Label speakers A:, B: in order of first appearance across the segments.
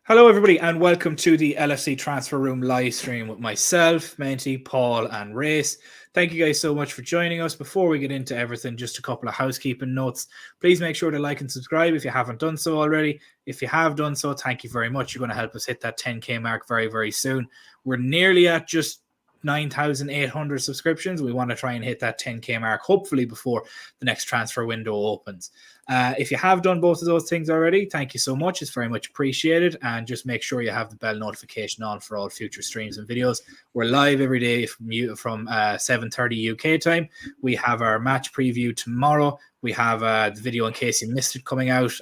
A: Hello, everybody, and welcome to the LFC Transfer Room live stream with myself, Menti, Paul, and Race. Thank you guys so much for joining us. Before we get into everything, just a couple of housekeeping notes. Please make sure to like and subscribe if you haven't done so already. If you have done so, thank you very much. You're going to help us hit that 10K mark very, very soon. We're nearly at just 9,800 subscriptions. We want to try and hit that 10K mark, hopefully before the next transfer window opens. If you have done both of those things already, thank you so much. It's very much appreciated. And just make sure you have the bell notification on for all future streams and videos. We're live every day from 7:30 UK time. We have our match preview tomorrow. We have the video in case you missed it coming out.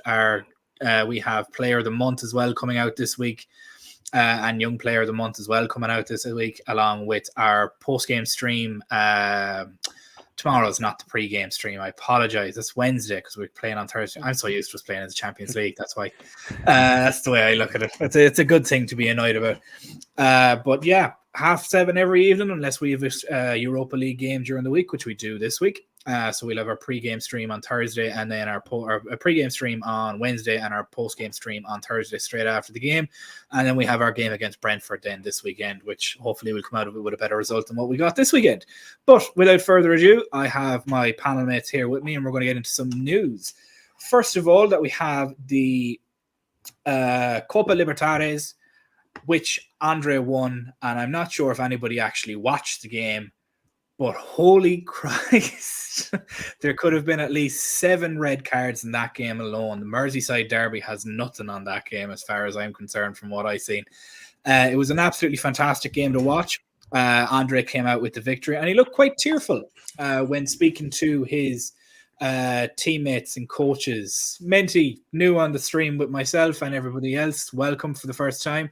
A: We have Player of the Month as well coming out this week. And Young Player of the Month as well coming out this week, along with our post-game stream. Tomorrow's not the pre-game stream. I apologize. It's Wednesday because we're playing on Thursday. I'm so used to us playing in the Champions League. That's why. That's the way I look at it. It's a good thing to be annoyed about. But yeah, 7:30 every evening, unless we have a Europa League game during the week, which we do this week. So we'll have our pre-game stream on Thursday, and then our pre-game stream on Wednesday, and our post-game stream on Thursday straight after the game. And then we have our game against Brentford then this weekend, which hopefully will come out of it with a better result than what we got this weekend. But without further ado, I have my panel mates here with me, and we're going to get into some news. First of all, that we have the Copa Libertadores, which Andre won, and I'm not sure if anybody actually watched the game. But holy Christ, there could have been at least 7 red cards in that game alone. The Merseyside derby has nothing on that game as far as I'm concerned from what I've seen. It was an absolutely fantastic game to watch. Andre came out with the victory, and he looked quite tearful when speaking to his teammates and coaches. Menti, new on the stream with myself and everybody else, welcome for the first time.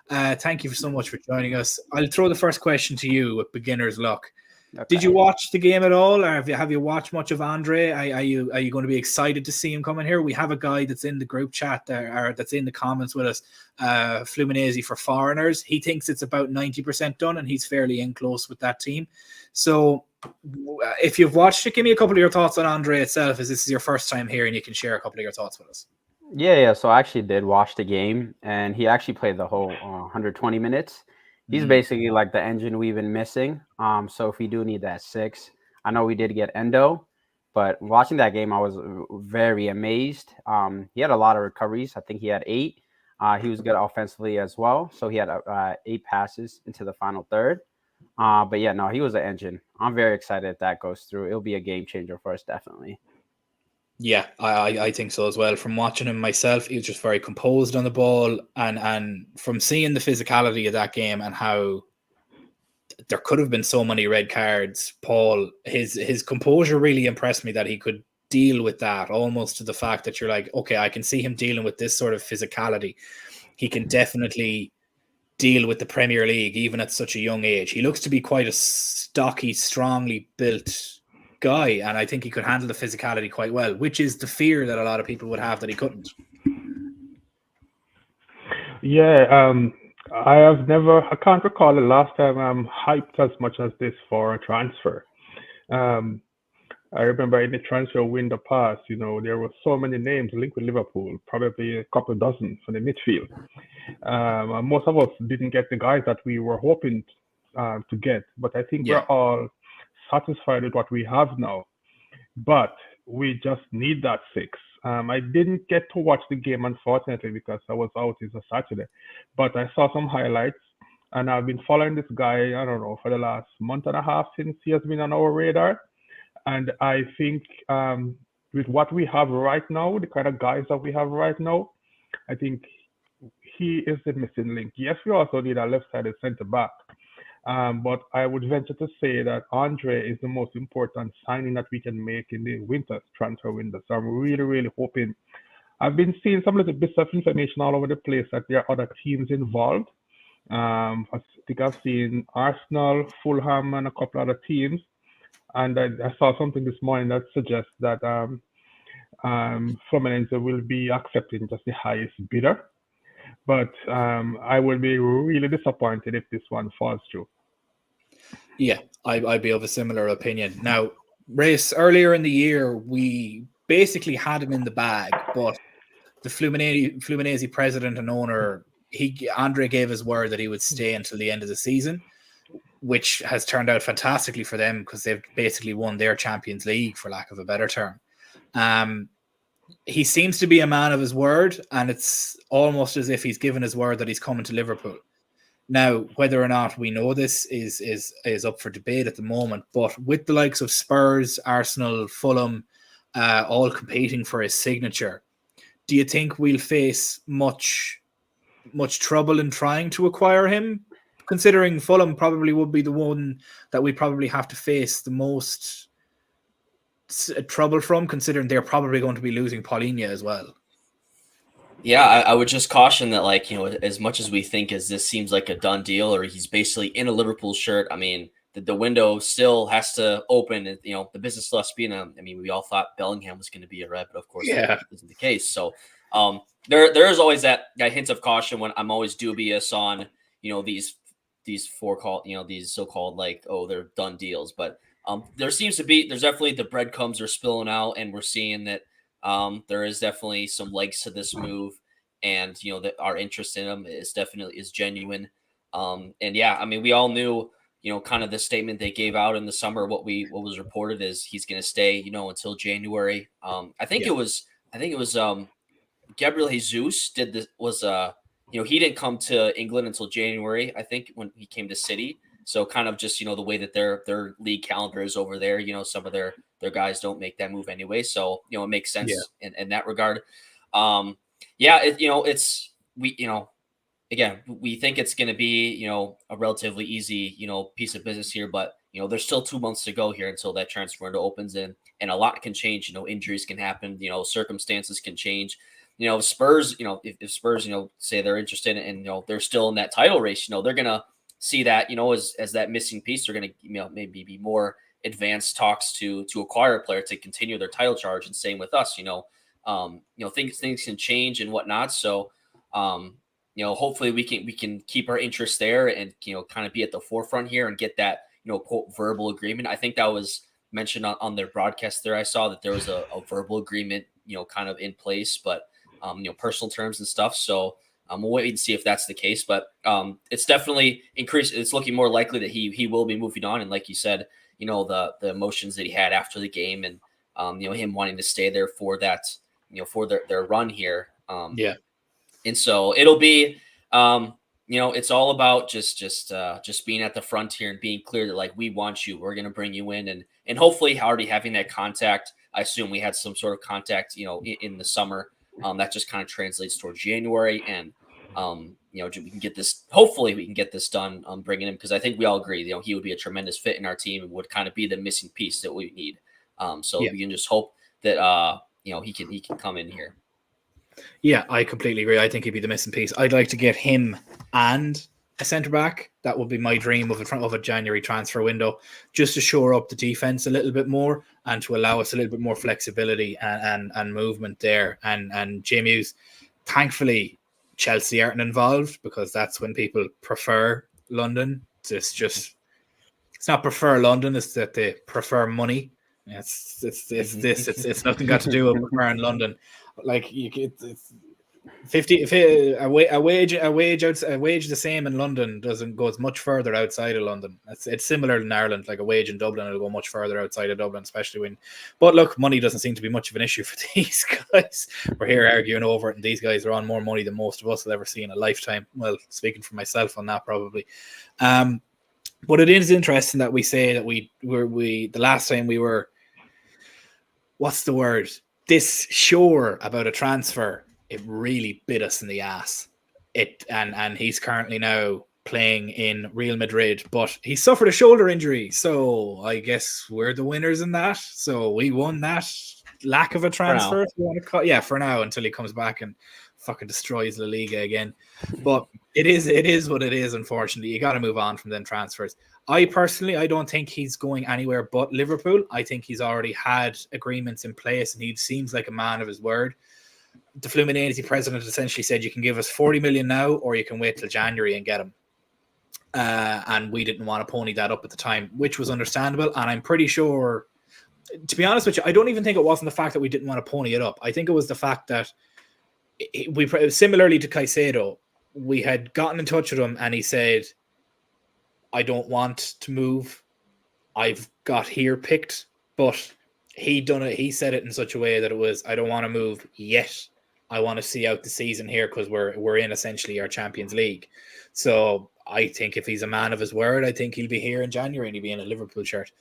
A: Thank you so much for joining us. I'll throw the first question to you with beginner's luck. Okay. Did you watch the game at all, or have you watched much of Andre? Are you going to be excited to see him coming here? We have a guy that's in the group chat there, or that's in the comments with us, Fluminese for foreigners. He thinks it's about 90% done, and he's fairly in close with that team. So, if you've watched it, give me a couple of your thoughts on Andre itself, as this is your first time here, and you can share a couple of your thoughts with us.
B: Yeah. So I actually did watch the game, and he actually played the whole 120 minutes. He's basically like the engine we've been missing. So if we do need that 6, I know we did get Endo, but watching that game, I was very amazed. He had a lot of recoveries. I think he had 8. He was good offensively as well. So he had 8 passes into the final third. But yeah, no, he was an engine. I'm very excited if that goes through. It'll be a game changer for us, definitely.
A: Yeah, I think so as well. From watching him myself, he was just very composed on the ball, and from seeing the physicality of that game and how there could have been so many red cards, Paul, his composure really impressed me, that he could deal with that, almost to the fact that you're like, okay, I can see him dealing with this sort of physicality. He can definitely deal with the Premier League even at such a young age. He looks to be quite a stocky, strongly built guy, and I think he could handle the physicality quite well, which is the fear that a lot of people would have that he couldn't.
C: Yeah, I can't recall the last time I'm hyped as much as this for a transfer. I remember in the transfer window past, there were so many names linked with Liverpool, probably a couple dozen for the midfield. Most of us didn't get the guys that we were hoping to get, but I think we're all satisfied with what we have now, but we just need that 6. I didn't get to watch the game, unfortunately, because I was out. It's a Saturday, but I saw some highlights, and I've been following this guy, I don't know, for the last month and a half since he has been on our radar. And I think with what we have right now, the kind of guys that we have right now, I think he is the missing link. Yes, we also need a left-sided centre-back. But I would venture to say that Andre is the most important signing that we can make in the winter transfer window. So I'm really, really hoping. I've been seeing some little bits of information all over the place that there are other teams involved. I think I've seen Arsenal, Fulham, and a couple other teams. And I saw something this morning that suggests that Fluminense will be accepting just the highest bidder. But I will be really disappointed if this one falls through.
A: Yeah, I'd be of a similar opinion. Now, Race, earlier in the year, we basically had him in the bag, but the Fluminese president and owner Andre gave his word that he would stay until the end of the season, which has turned out fantastically for them because they've basically won their Champions League, for lack of a better term. He seems to be a man of his word, and it's almost as if he's given his word that he's coming to Liverpool. Now, whether or not we know this is up for debate at the moment, but with the likes of Spurs, Arsenal, Fulham, all competing for his signature, do you think we'll face much trouble in trying to acquire him? Considering Fulham probably would be the one that we probably have to face the most trouble from, considering they're probably going to be losing Paulinho as well.
D: Yeah, I would just caution that, like, as much as we think as this seems like a done deal, or he's basically in a Liverpool shirt, I mean, the window still has to open. The business still has to be in I mean, we all thought Bellingham was going to be a Red, but of course that isn't the case. So there is always that hint of caution when I'm always dubious on, these these so-called they're done deals. But there's definitely the breadcrumbs are spilling out, and we're seeing that there is definitely some legs to this move, and that our interest in him is genuine. And yeah, I mean, we all knew, kind of the statement they gave out in the summer. What was reported is he's going to stay, until January. I think it was Gabriel Jesus he didn't come to England until January, I think, when he came to City. So kind of just, the way that their league calendar is over there, some of their guys don't make that move anyway. So, it makes sense in that regard. Again, we think it's going to be, a relatively easy, piece of business here, but, there's still 2 months to go here until that transfer window opens in, and a lot can change. Injuries can happen, circumstances can change. Spurs, if Spurs, say they're interested and, they're still in that title race, they're going to see that, as that missing piece. They're going to, maybe be more advanced talks to acquire a player to continue their title charge. And same with us, things can change and whatnot. So, hopefully we can keep our interest there and, kind of be at the forefront here and get that, quote, verbal agreement. I think that was mentioned on their broadcast there. I saw that there was a verbal agreement, kind of in place, but, personal terms and stuff. So we'll wait and see if that's the case, but it's definitely increased. It's looking more likely that he will be moving on. And like you said, the emotions that he had after the game and, him wanting to stay there for that, for their run here. And so it'll be, it's all about just being at the front here and being clear that, like, we want you, we're going to bring you in, and hopefully already having that contact. I assume we had some sort of contact, in the summer, that just kind of translates towards January. And, we can get this, hopefully we can get this done, bringing him, because I think we all agree, he would be a tremendous fit in our team and would kind of be the missing piece that we need. We can just hope that, he can come in here.
A: Yeah, I completely agree. I think he'd be the missing piece. I'd like to get him and a centre back. That would be my dream of a January transfer window, just to shore up the defense a little bit more and to allow us a little bit more flexibility and movement there. And James, thankfully, Chelsea aren't involved, because that's when people prefer London. It's not prefer London; it's that they prefer money. It's nothing got to do with preferring London. Like, it's 50. If a wage the same in London goes much further outside of London. It's similar in Ireland. Like, a wage in Dublin will go much further outside of Dublin, especially when. But look, money doesn't seem to be much of an issue for these guys. We're here arguing over it, and these guys are on more money than most of us will ever see in a lifetime. Well, speaking for myself on that, probably. But it is interesting that we say that we the last time we were, what's the word? This sure about a transfer, it really bit us in the ass. And he's currently now playing in Real Madrid, but he suffered a shoulder injury. So I guess we're the winners in that. So we won that lack of a transfer. For now, until he comes back and fucking destroys La Liga again. But it is what it is, unfortunately. You got to move on from them transfers. I don't think he's going anywhere but Liverpool. I think he's already had agreements in place, and he seems like a man of his word. The Fluminese president essentially said, you can give us 40 million now, or you can wait till January and get him. And we didn't want to pony that up at the time, which was understandable. And I'm pretty sure, to be honest with you, I don't even think it wasn't the fact that we didn't want to pony it up. I think it was the fact that we, similarly to Caicedo, we had gotten in touch with him and he said, I don't want to move. I've got here picked, but he done it. He said it in such a way that it was, I don't want to move yet. I want to see out the season here because we're in essentially our Champions League. So I think if he's a man of his word, I think he'll be here in January and he'll be in a Liverpool shirt.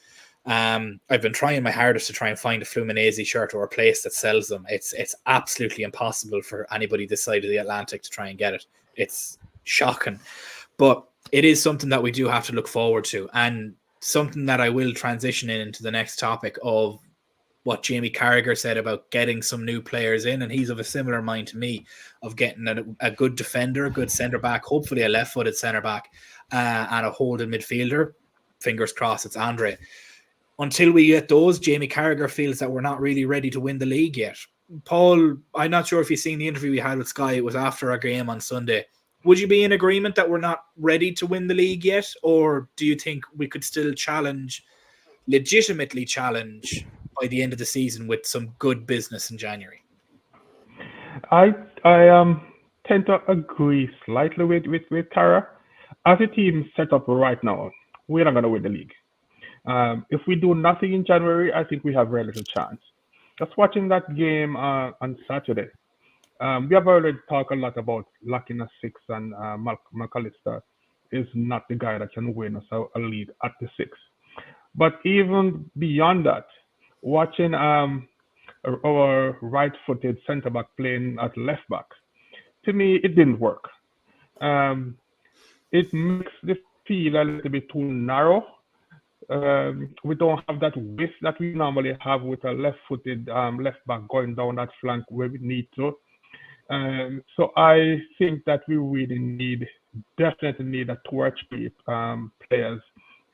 A: I've been trying my hardest to try and find a Fluminese shirt or a place that sells them. It's absolutely impossible for anybody this side of the Atlantic to try and get it. It's shocking, but it is something that we do have to look forward to, and something that I will transition into the next topic of what Jamie Carragher said about getting some new players in, and he's of a similar mind to me of getting a good defender, a good centre back, hopefully a left-footed centre back, and a holding midfielder. Fingers crossed it's Andre. Until we get those, Jamie Carragher feels that we're not really ready to win the league yet. Paul, I'm not sure if you've seen the interview we had with Sky. It was after our game on Sunday. Would you be in agreement that we're not ready to win the league yet? Or do you think we could still legitimately challenge by the end of the season with some good business in January?
C: I tend to agree slightly with Cara. As a team set up right now, we're not going to win the league. If we do nothing in January, I think we have very little chance. Just watching that game on Saturday, we have already talked a lot about lacking a six, and McAllister is not the guy that can win us a lead at the six. But even beyond that, watching our right-footed centre-back playing at left-back, to me, it didn't work. It makes the field a little bit too narrow. We don't have that width that we normally have with a left-footed left-back going down that flank where we need to. So I think that we really definitely need a 2 or 3 players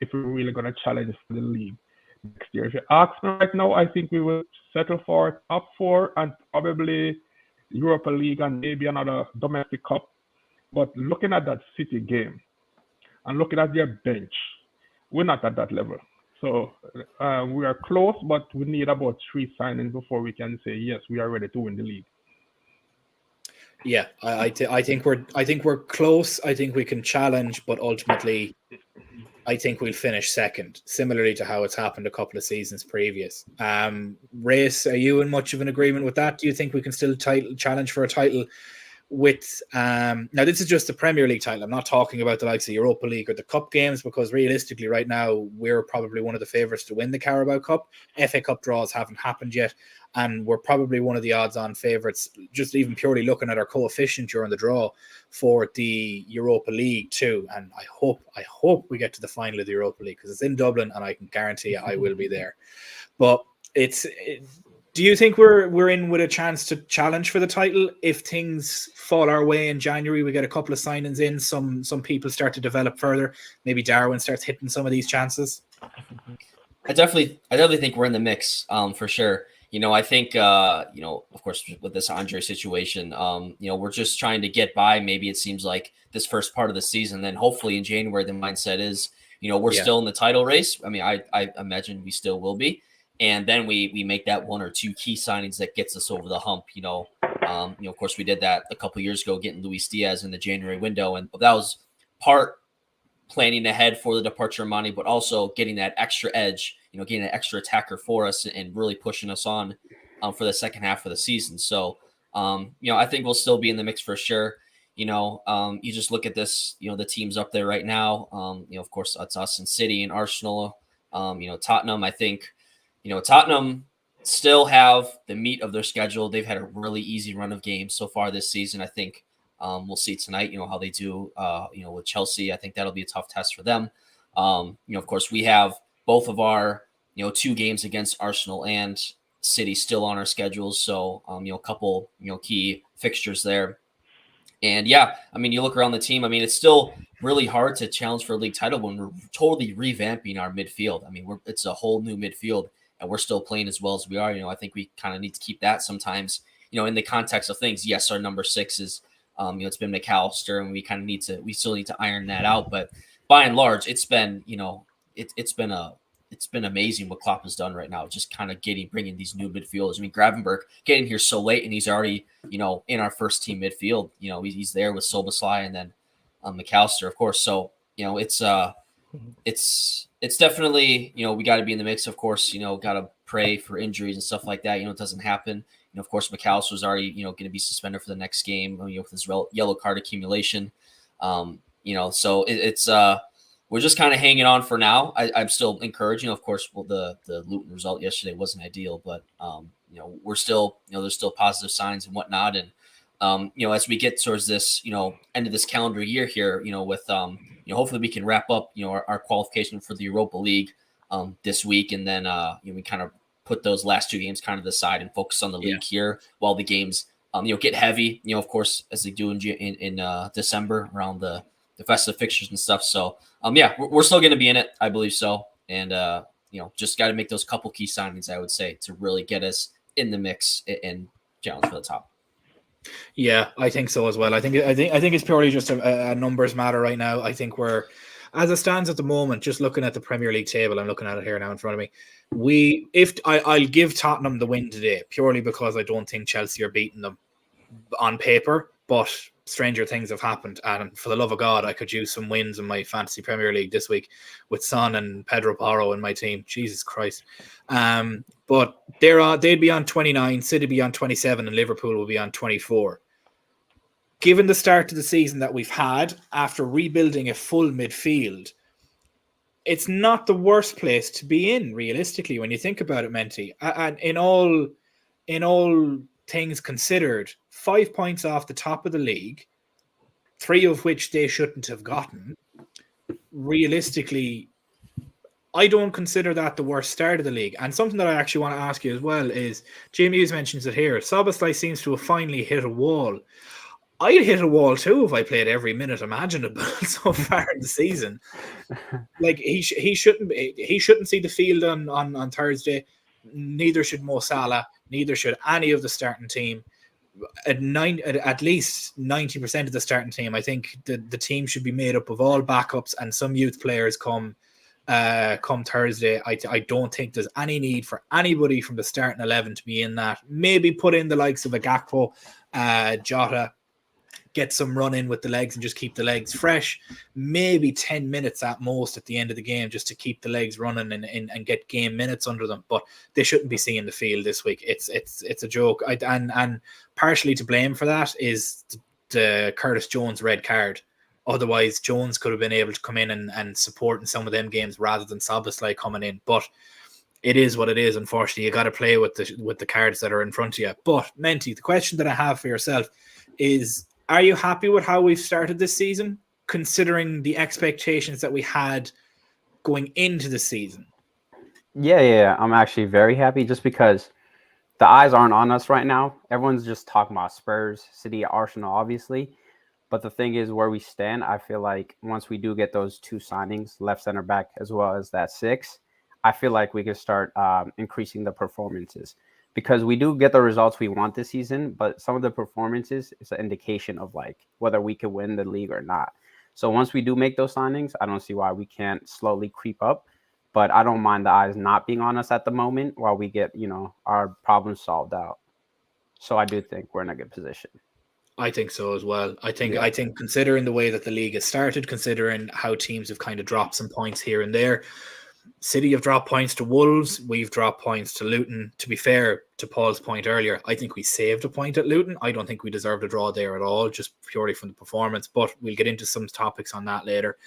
C: if we're really going to challenge for the league next year. If you ask me right now, I think we will settle for top 4 and probably Europa League and maybe another domestic cup. But looking at that City game and looking at their bench, we're not at that level. So we are close, but we need about 3 signings before we can say, yes, we are ready to win the league.
A: Yeah, I think we're close. I think we can challenge, but ultimately, I think we'll finish second, similarly to how it's happened a couple of seasons previous. Race, are you in much of an agreement with that? Do you think we can still challenge for a title with now this is just the Premier League title? I'm not talking about the likes of Europa League or the Cup games, because realistically right now we're probably one of the favourites to win the Carabao Cup. FA Cup draws haven't happened yet, and we're probably one of the odds-on favourites, just even purely looking at our coefficient during the draw for the Europa League too. And I hope we get to the final of the Europa League, because it's in Dublin and I can guarantee you I will be there. But do you think we're in with a chance to challenge for the title if things fall our way in January? We get a couple of signings in, some people start to develop further. Maybe Darwin starts hitting some of these chances.
D: I definitely think we're in the mix, for sure. I think, of course, with this Andre situation, we're just trying to get by. Maybe it seems like this first part of the season, then hopefully in January, the mindset is, we're still in the title race. I mean, I imagine we still will be. And then we make that 1 or 2 key signings that gets us over the hump. Of course, we did that a couple of years ago, getting Luis Diaz in the January window. And that was part planning ahead for the departure of Mane, but also getting that extra edge, getting an extra attacker for us and really pushing us on for the second half of the season. So, I think we'll still be in the mix for sure. You just look at this, the teams up there right now. Of course, it's us and City and Arsenal, Tottenham. I think, Tottenham still have the meat of their schedule. They've had a really easy run of games so far this season. I think we'll see tonight, how they do, with Chelsea. I think that'll be a tough test for them. Of course, we have both of our, 2 games against Arsenal and City still on our schedules. So, a couple, key fixtures there. And yeah, I mean, you look around the team, I mean, it's still really hard to challenge for a league title when we're totally revamping our midfield. I mean, it's a whole new midfield and we're still playing as well as we are. I think we kind of need to keep that sometimes, in the context of things. Yes, our number 6 is, it's been McAllister, and we still need to iron that out. But by and large, it's been, it's been a it's been amazing what Klopp has done right now. Just kind of bringing these new midfielders. I mean, Gravenberg getting here so late, and he's already, in our first team midfield. He's there with Soboslai and then McAllister, of course. So, it's definitely, we got to be in the mix, of course. Got to pray for injuries and stuff like that. It doesn't happen. Of course, McAllister was already, going to be suspended for the next game, with his yellow card accumulation. So it's we're just kind of hanging on for now. I'm still encouraging. Of course, the Luton result yesterday wasn't ideal, but we're still, there's still positive signs and whatnot. And as we get towards this, end of this calendar year here, with hopefully we can wrap up, our qualification for the Europa League this week, and then we kind of put those last 2 games kind of aside and focus on the league here while the games get heavy, of course, as they do in December around the festive fixtures and stuff. So we're still going to be in it, I believe so. And just got to make those couple key signings, I would say, to really get us in the mix and challenge for the top.
A: Yeah, I think so as well. I think it's purely just a numbers matter right now. I think we're, as it stands at the moment, just looking at the Premier League table, I'm looking at it here now in front of me. I'll give Tottenham the win today purely because I don't think Chelsea are beating them on paper, but stranger things have happened, and for the love of God, I could use some wins in my fantasy Premier League this week with Son and Pedro Porro in my team. Jesus Christ. But they'd be on 29, City be on 27, and Liverpool will be on 24. Given the start to the season that we've had after rebuilding a full midfield, it's not the worst place to be in, realistically, when you think about it, Menti. And in all things considered, 5 points off the top of the league, 3 of which they shouldn't have gotten. Realistically, I don't consider that the worst start of the league. And something that I actually want to ask you as well is, Jamie Hughes mentions it here, Soboslai seems to have finally hit a wall. I'd hit a wall too if I played every minute imaginable so far in the season. Like he shouldn't see the field on Thursday. Neither should Mo Salah. Neither should any of the starting team. At least 90% of the starting team, I think the team should be made up of all backups and some youth players come Thursday. I don't think there's any need for anybody from the starting 11 to be in that. Maybe put in the likes of a Gakpo, Jota, get some run in with the legs and just keep the legs fresh. Maybe 10 minutes at most at the end of the game just to keep the legs running and get game minutes under them. But they shouldn't be seeing the field this week. It's a joke. And partially to blame for that is the Curtis Jones red card. Otherwise, Jones could have been able to come in and support in some of them games rather than Soboslai coming in. But it is what it is. Unfortunately, you got to play with the cards that are in front of you. But Menti, the question that I have for yourself is, are you happy with how we've started this season, considering the expectations that we had going into the season?
B: Yeah. I'm actually very happy just because the eyes aren't on us right now. Everyone's just talking about Spurs, City, Arsenal, obviously. But the thing is, where we stand, I feel like once we do get those 2 signings, left center back as well as that 6, I feel like we can start increasing the performances. Because we do get the results we want this season, but some of the performances is an indication of like whether we can win the league or not. So once we do make those signings, I don't see why we can't slowly creep up. But I don't mind the eyes not being on us at the moment while we get, our problems solved out. So I do think we're in a good position.
A: I think so as well. I think considering the way that the league has started, considering how teams have kind of dropped some points here and there, City have dropped points to Wolves. We've dropped points to Luton. To be fair, to Paul's point earlier, I think we saved a point at Luton. I don't think we deserved a draw there at all, just purely from the performance. But we'll get into some topics on that later.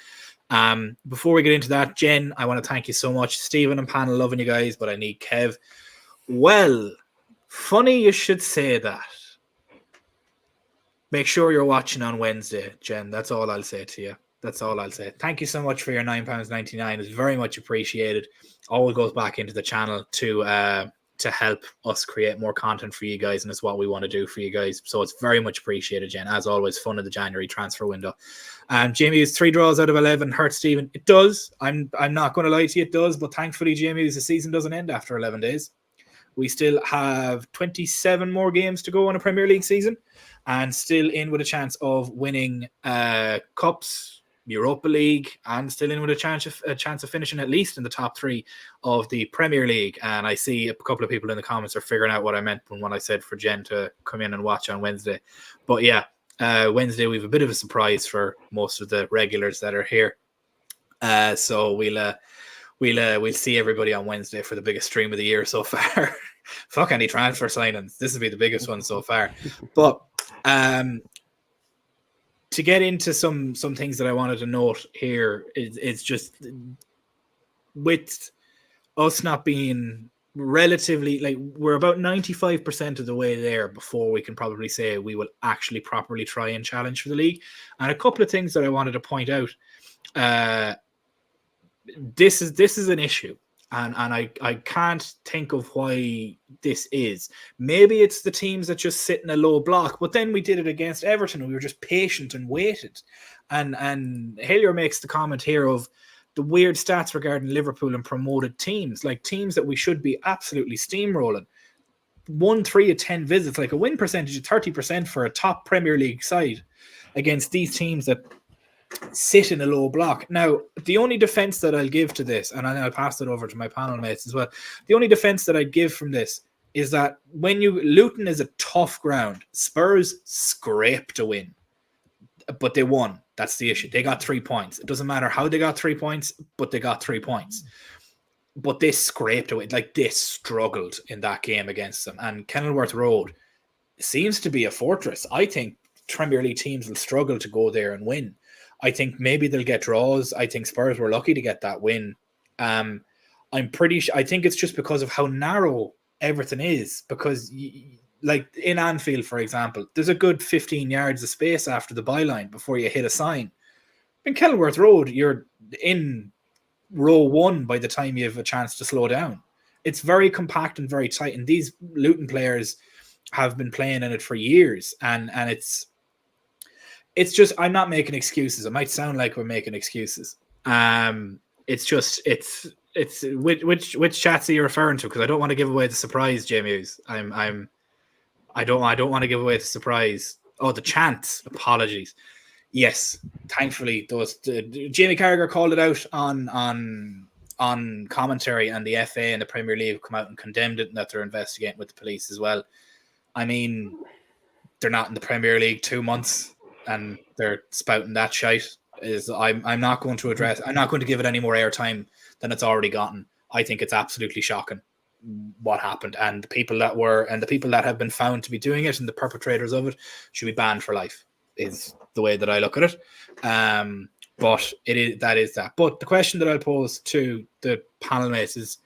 A: Before we get into that, Jen, I want to thank you so much. Stephen and panel, loving you guys, but I need Kev. Well, funny you should say that. Make sure you're watching on Wednesday, Jen. That's all I'll say to you. That's all I'll say. Thank you so much for your £9.99. It's very much appreciated. All goes back into the channel to help us create more content for you guys, and it's what we want to do for you guys. So it's very much appreciated, Jen. As always, fun of the January transfer window. Jamie is 3 draws out of 11. Hurt Stephen. It does. I'm not going to lie to you. It does. But thankfully, Jamie, the season doesn't end after 11 days. We still have 27 more games to go in a Premier League season, and still in with a chance of winning cups, Europa League and still in with a chance of finishing at least in the top 3 of the Premier League. And I see a couple of people in the comments are figuring out what I meant when I said for Jen to come in and watch on Wednesday. But yeah, Wednesday we have a bit of a surprise for most of the regulars that are here. So we'll see everybody on Wednesday for the biggest stream of the year so far. Fuck any transfer signings. This will be the biggest one so far. But to get into some things that I wanted to note here, it's just with us not being relatively, like, we're about 95% of the way there before we can probably say we will actually properly try and challenge for the league. And a couple of things that I wanted to point out. This is an issue. And I can't think of why this is. Maybe it's the teams that just sit in a low block, but then we did it against Everton. We were just patient and waited. And Hillier makes the comment here of the weird stats regarding Liverpool and promoted teams, like teams that we should be absolutely steamrolling. 1-3 of 10 visits, like a win percentage of 30% for a top Premier League side against these teams that sit in a low block. Now, the only defense that I'll give to this, and I'll pass it over to my panel mates as well, the only defense that I'd give from this is that Luton is a tough ground. Spurs scraped a win, but they won. That's the issue. They got 3 points. It doesn't matter how they got 3 points, but they got 3 points. But they scraped away. Like, they struggled in that game against them. And Kenilworth Road seems to be a fortress. I think Premier League teams will struggle to go there and win. I think maybe they'll get draws. I think Spurs were lucky to get that win. I'm pretty sure. I think it's just because of how narrow everything is. Because, like in Anfield, for example, there's a good 15 yards of space after the byline before you hit a sign. In Kenilworth Road, you're in row 1 by the time you have a chance to slow down. It's very compact and very tight. And these Luton players have been playing in it for years. And it's just, I'm not making excuses. It might sound like we're making excuses. It's just, it's which chats are you referring to? Because I don't want to give away the surprise, Jamie Hughes. I don't want to give away the surprise. Oh, the chants. Apologies. Yes, thankfully, Jamie Carragher called it out on commentary, and the FA and the Premier League come out and condemned it, and that they're investigating with the police as well. I mean, they're not in the Premier League 2 months, and they're spouting that shite. I'm not going to give it any more airtime than it's already gotten. I think it's absolutely shocking what happened, and the people that have been found to be doing it and the perpetrators of it should be banned for life, is the way that I look at it. But that is that. But the question that I'll pose to the panel mates is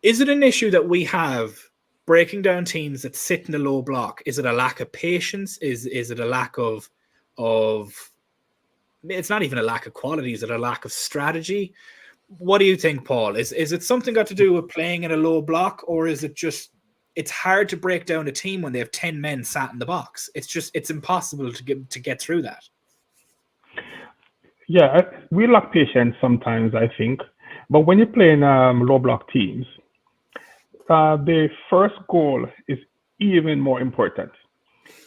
A: it an issue that we have breaking down teams that sit in the low block? Is it a lack of patience? Is it a lack of it's not even a lack of quality, is it a lack of strategy? What do you think, Paul? Is it something got to do with playing in a low block, or is it just it's hard to break down a team when they have 10 men sat in the box? It's impossible to get through that.
C: Yeah, we lack patience sometimes, I think. But when you play in low block teams, the first goal is even more important.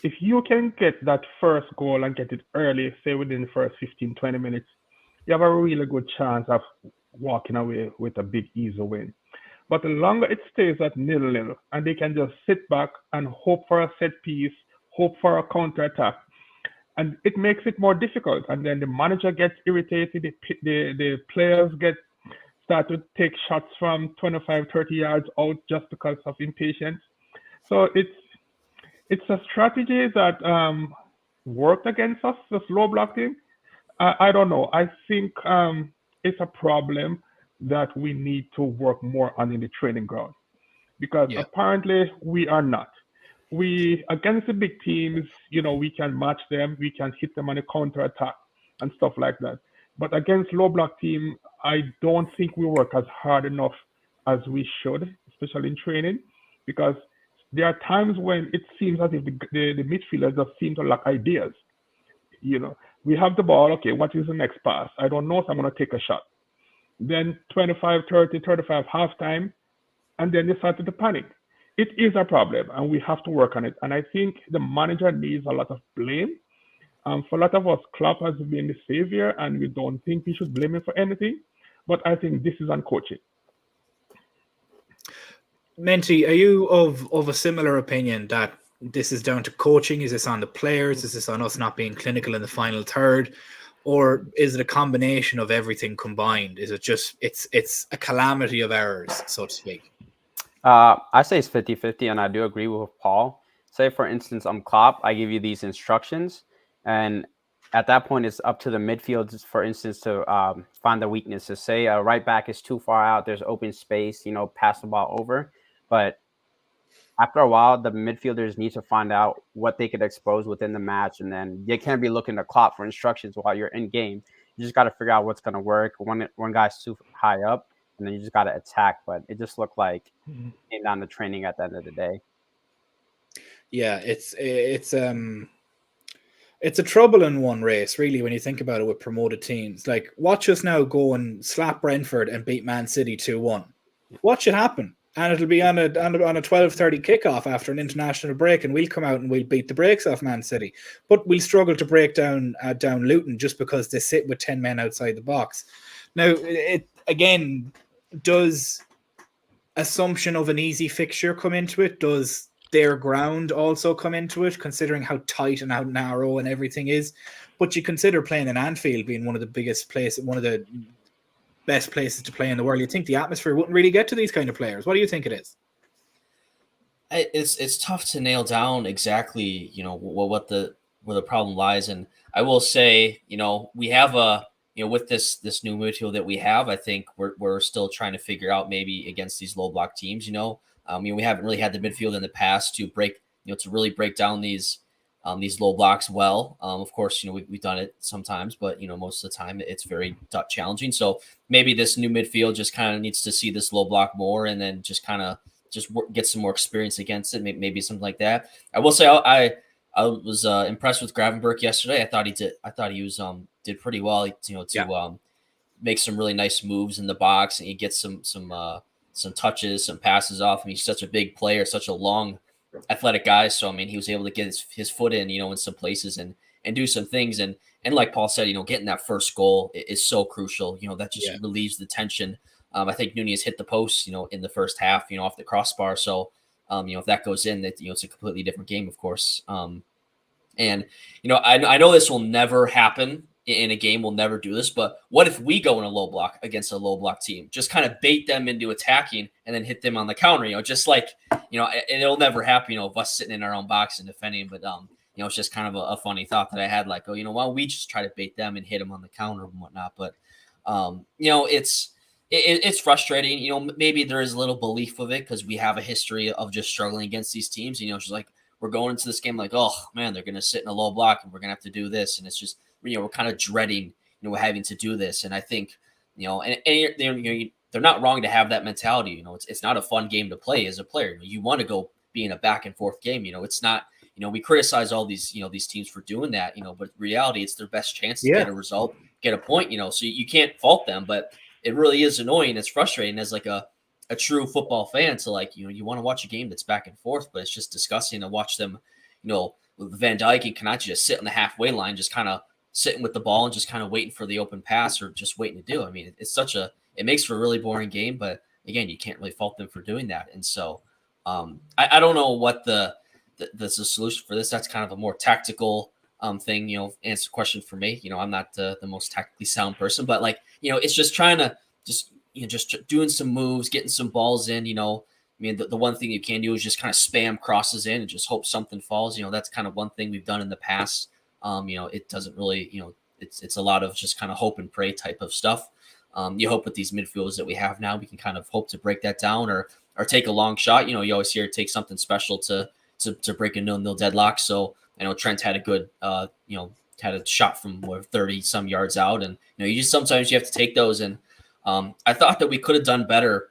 C: If you can get that first goal and get it early, say within the first 15, 20 minutes, you have a really good chance of walking away with a big, easy win. But the longer it stays at 0-0, and they can just sit back and hope for a set piece, hope for a counter attack, and it makes it more difficult. And then the manager gets irritated, the players start to take shots from 25, 30 yards out just because of impatience. So it's a strategy that worked against us, this low block team. I don't know. I think it's a problem that we need to work more on in the training ground, because apparently we are not. We, against the big teams, we can match them, we can hit them on a counter attack and stuff like that. But against low block team, I don't think we work as hard enough as we should, especially in training, because there are times when it seems as if the midfielders just seem to lack ideas. We have the ball, okay, what is the next pass? I don't know, so I'm going to take a shot. Then 25, 30, 35 halftime, and then they started to panic. It is a problem, and we have to work on it. And I think the manager needs a lot of blame. For a lot of us, Klopp has been the savior, and we don't think we should blame him for anything. But I think this is on coaching.
A: Menti, are you of a similar opinion that this is down to coaching? Is this on the players? Is this on us not being clinical in the final third? Or is it a combination of everything combined? Is it just it's a calamity of errors, so to speak?
B: I say it's 50-50, and I do agree with Paul. Say, for instance, I'm Klopp. I give you these instructions, and at that point, it's up to the midfielders, for instance, to find the weaknesses. Say a right back is too far out. There's open space, pass the ball over. But after a while, the midfielders need to find out what they could expose within the match, and then they can't be looking to Klopp for instructions while you're in game. You just got to figure out what's going to work. One guy's too high up, and then you just got to attack. But it just looked like it came down to training at the end of the day.
A: Yeah, it's a troubling one, race, really, when you think about it with promoted teams. Like, watch us now go and slap Brentford and beat Man City 2-1. Watch it happen. And it'll be on a 12:30 kickoff after an international break, and we'll come out and we'll beat the brakes off Man City. But we'll struggle to break down Luton just because they sit with 10 men outside the box. Now, it again, does assumption of an easy fixture come into it? Does their ground also come into it, considering how tight and how narrow and everything is? But you consider playing in Anfield being one of the biggest places, one of the best places to play in the world. You think the atmosphere wouldn't really get to these kind of players? What do you think it is?
D: It's tough to nail down exactly, where the problem lies. And I will say, we have with this new midfield that we have, I think we're still trying to figure out maybe against these low block teams. We haven't really had the midfield in the past to really break down these low blocks well. Of course, we've done it sometimes, but most of the time it's very challenging. So maybe this new midfield just kind of needs to see this low block more, and then just kind of get some more experience against it. Maybe something like that. I will say I was impressed with Gravenberch yesterday. I thought he did pretty well. To make some really nice moves in the box, and he gets some touches, some passes off. I mean, he's such a big player, such a long, athletic guy. So I mean, he was able to get his foot in, in some places and do some things. And like Paul said, getting that first goal is so crucial. That just relieves the tension. I think Nunez hit the post, in the first half, off the crossbar. So, if that goes in, that it's a completely different game, of course. And I know this will never happen in a game. We'll never do this, but what if we go in a low block against a low block team? Just kind of bait them into attacking and then hit them on the counter. Just like it'll never happen. Of us sitting in our own box and defending, but it's just kind of a funny thought that I had. Like, why don't we just try to bait them and hit them on the counter and whatnot? But it's frustrating. Maybe there is a little belief of it because we have a history of just struggling against these teams. Just like we're going into this game like, oh man, they're going to sit in a low block and we're going to have to do this, and it's just we're kind of dreading having to do this. And I think they're not wrong to have that mentality. It's not a fun game to play as a player. You want to go be in a back and forth game. It's not. We criticize all these these teams for doing that. But in reality, it's their best chance to get a result, get a point. So you can't fault them, but it really is annoying. It's frustrating as like a true football fan to like, you want to watch a game that's back and forth, but it's just disgusting to watch them, with Van Dijk and Kanachi just sit on the halfway line, just kind of sitting with the ball and just kind of waiting for the open pass or just waiting to do. I mean, it makes for a really boring game, but again, you can't really fault them for doing that. And so I don't know what the solution for this. That's kind of a more tactical thing, answer question for me. I'm not the most tactically sound person, but like, it's just trying to just doing some moves, getting some balls in, I mean, the one thing you can do is just kind of spam crosses in and just hope something falls. That's kind of one thing we've done in the past. It doesn't really, it's a lot of just kind of hope and pray type of stuff. You hope with these midfielders that we have now, we can kind of hope to break that down or take a long shot. You always hear it takes something special to break a 0-0 deadlock. So I know Trent had a good, had a shot from 30 some yards out, and sometimes you have to take those. And I thought that we could have done better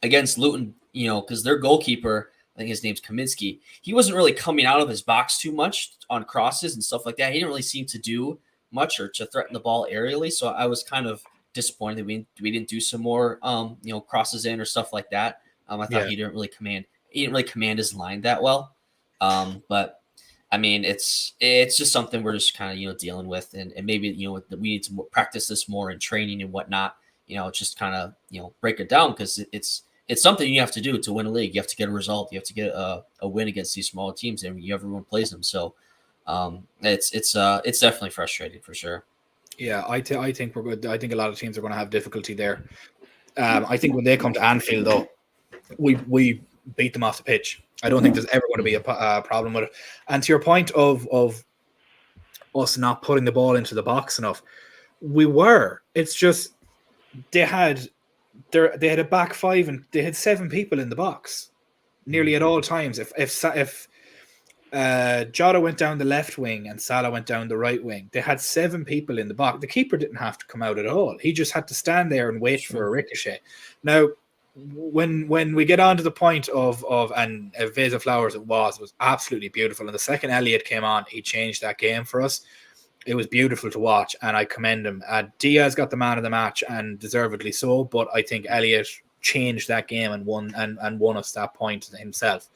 D: against Luton, because their goalkeeper, I think his name's Kaminsky, he wasn't really coming out of his box too much on crosses and stuff like that. He didn't really seem to do much or to threaten the ball aerially. So I was kind of disappointed that we didn't do some more, crosses in or stuff like that. I thought he didn't really command his line that well. But I mean, it's just something we're just kind of dealing with, and maybe we need to practice this more in training and whatnot. Just kind of break it down, because it's something you have to do to win a league. You have to get a result. You have to get a win against these smaller teams, and everyone plays them. So it's definitely frustrating for sure.
A: Yeah, I think we're good. I think a lot of teams are going to have difficulty there. I think when they come to Anfield, though, we beat them off the pitch. I don't think there's ever going to be a problem with it. And to your point of us not putting the ball into the box enough, we were. It's just they had a back five and they had 7 people in the box nearly at all times. If Jota went down the left wing and Salah went down the right wing, they had 7 people in the box. The keeper didn't have to come out at all. He just had to stand there and wait for a ricochet. Now, when we get on to the point of and a vase of flowers, it was absolutely beautiful. And the second Elliott came on, he changed that game for us. It was beautiful to watch, and I commend him. Diaz got the man of the match, and deservedly so. But I think Elliott changed that game and won us that point himself.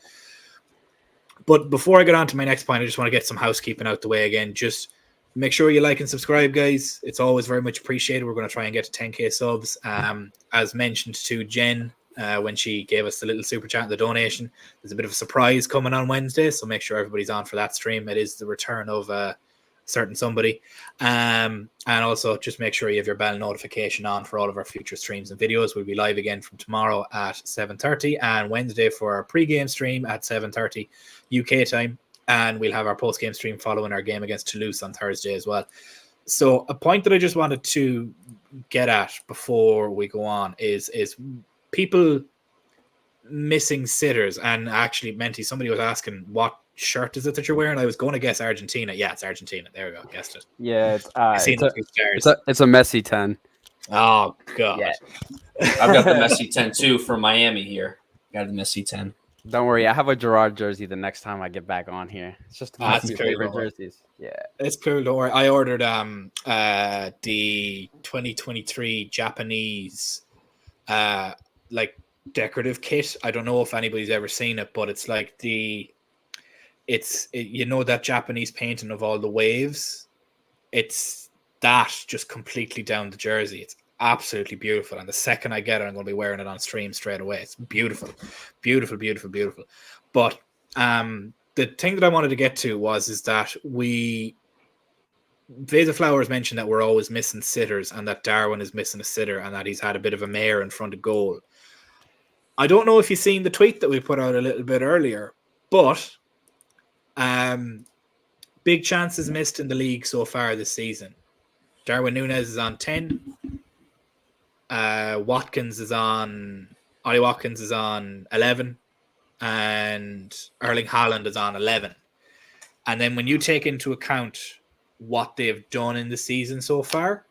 A: But before I get on to my next point, I just want to get some housekeeping out the way again. Just make sure you like and subscribe, guys. It's always very much appreciated. We're going to try and get to 10K subs. As mentioned to Jen when she gave us the little super chat and the donation, there's a bit of a surprise coming on Wednesday, so make sure everybody's on for that stream. It is the return of certain somebody, and also just make sure you have your bell notification on for all of our future streams and videos. We'll be live again from tomorrow at 7:30 and Wednesday for our pre-game stream at 7:30 UK time, and we'll have our post-game stream following our game against Toulouse on Thursday as well. So a point that I just wanted to get at before we go on is people missing sitters. And actually, Menti, somebody was asking what shirt is it that you're wearing? I was going to guess Argentina. Yeah, it's Argentina. There we go. Guessed it.
B: Yeah, it's a Messi 10.
A: Oh god.
D: Yeah. I've got the Messi 10 too from Miami here. Got the Messi 10.
B: Don't worry, I have a Gerard jersey the next time I get back on here. It's just my favorite jerseys. Yeah,
A: it's cool. Don't worry. I ordered the 2023 Japanese like decorative kit. I don't know if anybody's ever seen it, but it's like that Japanese painting of all the waves. It's that just completely down the jersey. It's absolutely beautiful. And the second I get it, I'm going to be wearing it on stream straight away. It's beautiful, beautiful, beautiful, beautiful. But the thing that I wanted to get to is that Vase of Flowers mentioned that we're always missing sitters and that Darwin is missing a sitter and that he's had a bit of a mare in front of goal. I don't know if you've seen the tweet that we put out a little bit earlier, but big chances missed in the league so far this season. Darwin Núñez is on 10. Ollie Watkins is on 11, and Erling Haaland is on 11. And then when you take into account what they've done in the season so far,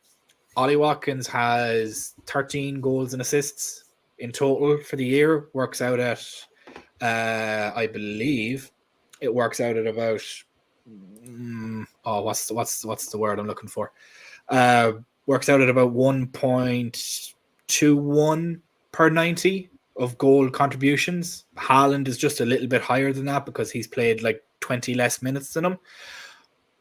A: Ollie Watkins has 13 goals and assists in total for the year. Works out at, I believe, it works out at about what's the word I'm looking for? Works out at about 1.21 per 90 of goal contributions. Haaland is just a little bit higher than that because he's played like 20 less minutes than him.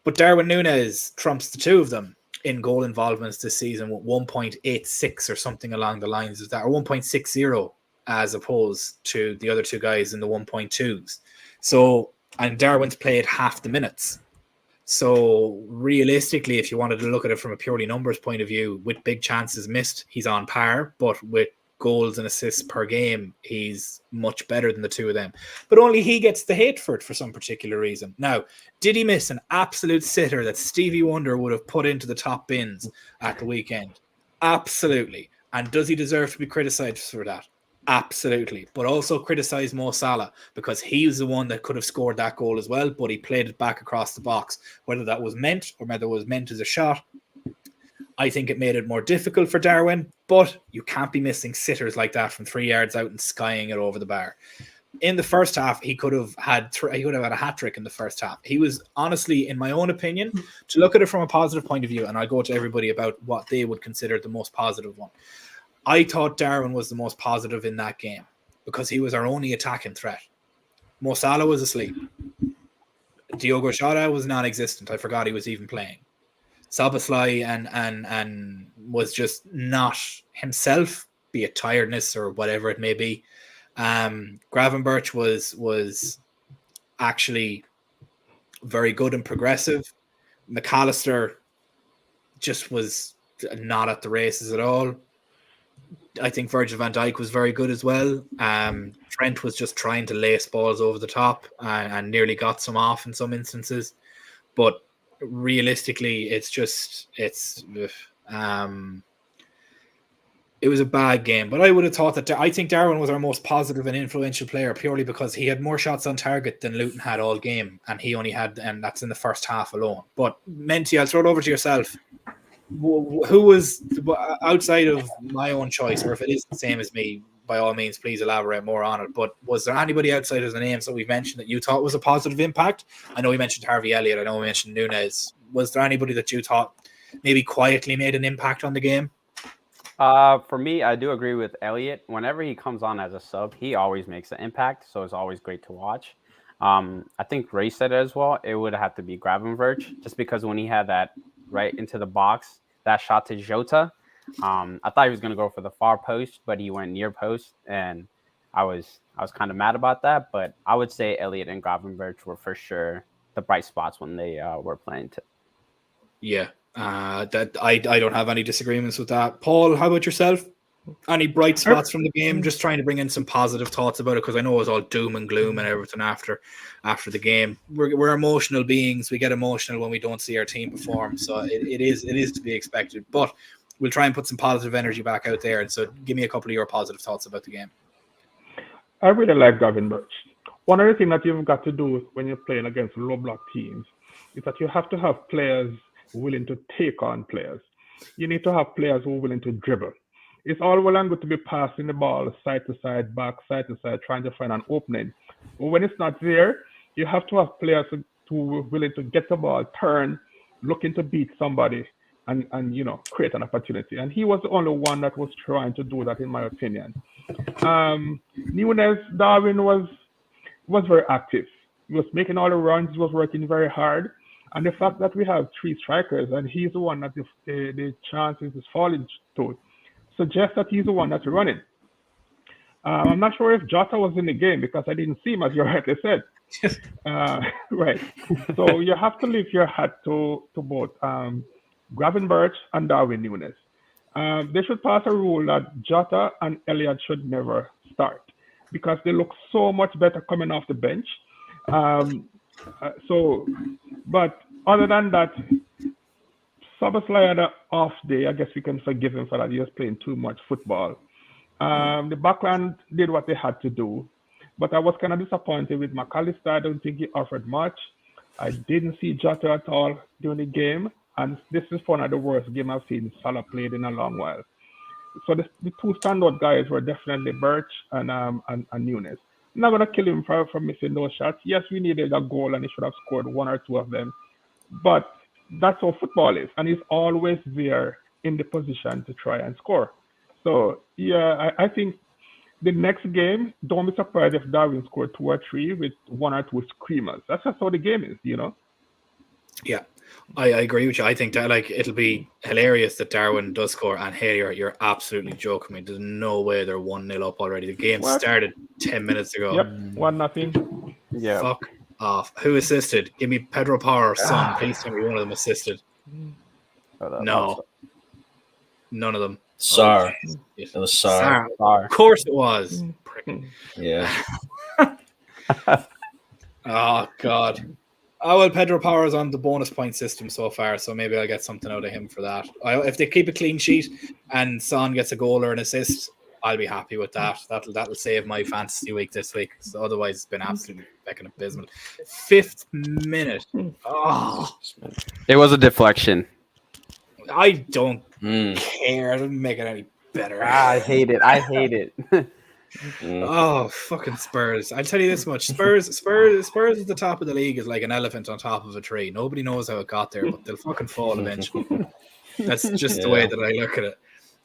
A: But Darwin Núñez trumps the two of them in goal involvements this season with 1.86 or something along the lines of that, or 1.60 as opposed to the other two guys in the 1.2s. So, and Darwin's played half the minutes. So realistically, if you wanted to look at it from a purely numbers point of view, with big chances missed, he's on par, but with goals and assists per game, he's much better than the two of them. But only he gets the hate for it for some particular reason. Now, did he miss an absolute sitter that Stevie Wonder would have put into the top bins at the weekend? Absolutely. And does he deserve to be criticised for that? Absolutely. But also criticise Mo Salah because he's the one that could have scored that goal as well, but he played it back across the box. Whether that was meant or whether it was meant as a shot, I think it made it more difficult for Darwin, but you can't be missing sitters like that from 3 yards out and skying it over the bar. In the first half, he could have had a hat-trick in the first half. He was honestly, in my own opinion, to look at it from a positive point of view, and I go to everybody about what they would consider the most positive one. I thought Darwin was the most positive in that game because he was our only attacking threat. Mo Salah was asleep. Diogo Jota was non-existent. I forgot he was even playing. Szoboszlai and was just not himself, be it tiredness or whatever it may be. Gravenberch was actually very good and progressive. McAllister just was not at the races at all. I think Virgil van Dijk was very good as well. Trent was just trying to lace balls over the top and nearly got some off in some instances. But realistically, it was a bad game. But I would have thought that I think Darwin was our most positive and influential player purely because he had more shots on target than Luton had all game, and he only had, and that's in the first half alone. But Menti, I'll throw it over to yourself. Who was, outside of my own choice, or if it is the same as me, by all means, please elaborate more on it. But was there anybody outside of the names that we've mentioned that you thought was a positive impact? I know we mentioned Harvey Elliott. I know we mentioned Nunez. Was there anybody that you thought maybe quietly made an impact on the game?
B: For me, I do agree with Elliott. Whenever he comes on as a sub, he always makes an impact. So it's always great to watch. I think Ray said it as well. It would have to be Gravenberch, just because when he had that right into the box, that shot to Jota, I thought he was going to go for the far post, but he went near post, and I was kind of mad about that. But I would say Elliott and Gravenberch were for sure the bright spots when they were playing.
A: Yeah, that I don't have any disagreements with that. Paul, how about yourself? Any bright spots from the game? Just trying to bring in some positive thoughts about it, because I know it was all doom and gloom and everything after the game. We're emotional beings. We get emotional when we don't see our team perform, so it is to be expected. But we'll try and put some positive energy back out there. And so give me a couple of your positive thoughts about the game.
C: I really like Gravenberch. One other thing that you've got to do when you're playing against low block teams is that you have to have players willing to take on players. You need to have players who are willing to dribble. It's all well and good to be passing the ball side to side, side to side, trying to find an opening. But when it's not there, you have to have players who are willing to get the ball, turn, looking to beat somebody, and create an opportunity. And he was the only one that was trying to do that, in my opinion. Nunez, Darwin was very active. He was making all the runs. He was working very hard. And the fact that we have three strikers and he's the one that the chances is falling to suggests that he's the one that's running. I'm not sure if Jota was in the game because I didn't see him, as you rightly said. Right. So you have to lift your hat to both Gravenberch and Darwin Nunez. They should pass a rule that Jota and Elliott should never start because they look so much better coming off the bench. But other than that, Szoboszlai had an off day. I guess we can forgive him for that. He was playing too much football. The backline did what they had to do. But I was kind of disappointed with McAllister. I don't think he offered much. I didn't see Jota at all during the game. And this is one of the worst games I've seen Salah played in a long while. So the two standout guys were definitely Birch and Nunez. I'm not going to kill him for missing those shots. Yes, we needed a goal and he should have scored one or two of them. But that's how football is. And he's always there in the position to try and score. So, yeah, I think the next game, don't be surprised if Darwin scored 2 or 3 with 1 or 2 screamers. That's just how the game is,
A: Yeah, I agree with you. I think that it'll be hilarious that Darwin does score. And hey, you're absolutely joking me. There's no way they're 1-0 up already. The game started 10 minutes ago.
C: Yep, 1-0.
B: Yeah.
A: Fuck off. Who assisted? Give me Pedro Porro or Son. Please tell me one of them assisted. No. None of them.
D: Sar. It was Sar.
A: Of course it was.
D: Yeah.
A: Oh, God. Oh, well, Pedro Porro's on the bonus point system so far, so maybe I'll get something out of him for that. If they keep a clean sheet and Son gets a goal or an assist, I'll be happy with that. That'll save my fantasy week this week. So otherwise, it's been absolutely fucking abysmal. 5th minute. Oh,
B: It was a deflection.
A: I don't care. It doesn't make it any better.
B: I hate it.
A: Oh, fucking Spurs. I'll tell you this much. Spurs at the top of the league is like an elephant on top of a tree. Nobody knows how it got there, but they'll fucking fall eventually. That's just the way that I look at it.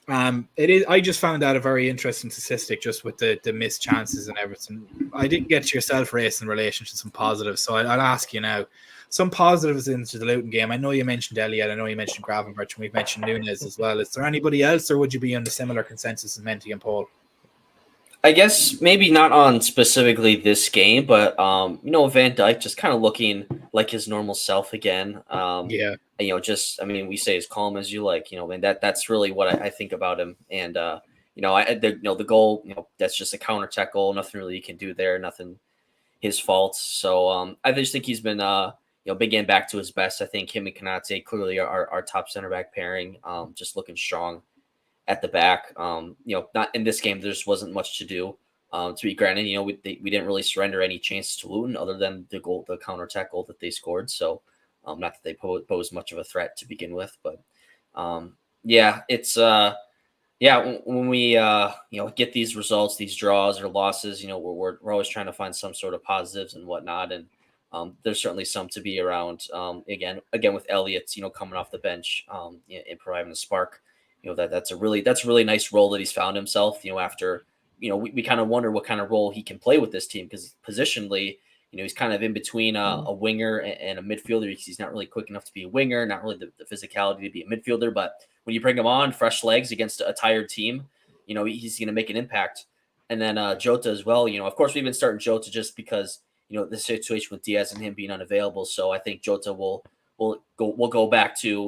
A: It is. I just found that a very interesting statistic, just with the missed chances and everything. I didn't get to yourself, Race, in relation to some positives, so I'll ask you now. Some positives into the Luton game. I know you mentioned Elliott. I know you mentioned Gravenberch, and we've mentioned Núñez as well. Is there anybody else, or would you be on a similar consensus as Menti and Paul?
D: I guess maybe not on specifically this game, but Van Dijk just kind of looking like his normal self again.
A: Yeah.
D: And, we say as calm as you like, and that's really what I think about him. And the goal, that's just a counter attack goal. Nothing really you can do there. Nothing his fault. So I just think he's been been getting back to his best. I think him and Konate clearly are our top center back pairing. Just looking strong at the back. Not in this game, there just wasn't much to do. To be granted, we didn't really surrender any chances to Luton other than the counterattack goal that they scored. So not that they posed much of a threat to begin with, but it's when we get these results, these draws or losses, we're always trying to find some sort of positives and whatnot, and there's certainly some to be around. Again with Elliots, coming off the bench, and providing a spark. That's a really nice role that he's found himself. After we kind of wonder what kind of role he can play with this team, because positionally, he's kind of in between a winger and a midfielder, because he's not really quick enough to be a winger, not really the physicality to be a midfielder. But when you bring him on, fresh legs against a tired team, he's going to make an impact. And then Jota as well. Of course, we've been starting Jota just because the situation with Diaz and him being unavailable. So I think Jota will go back to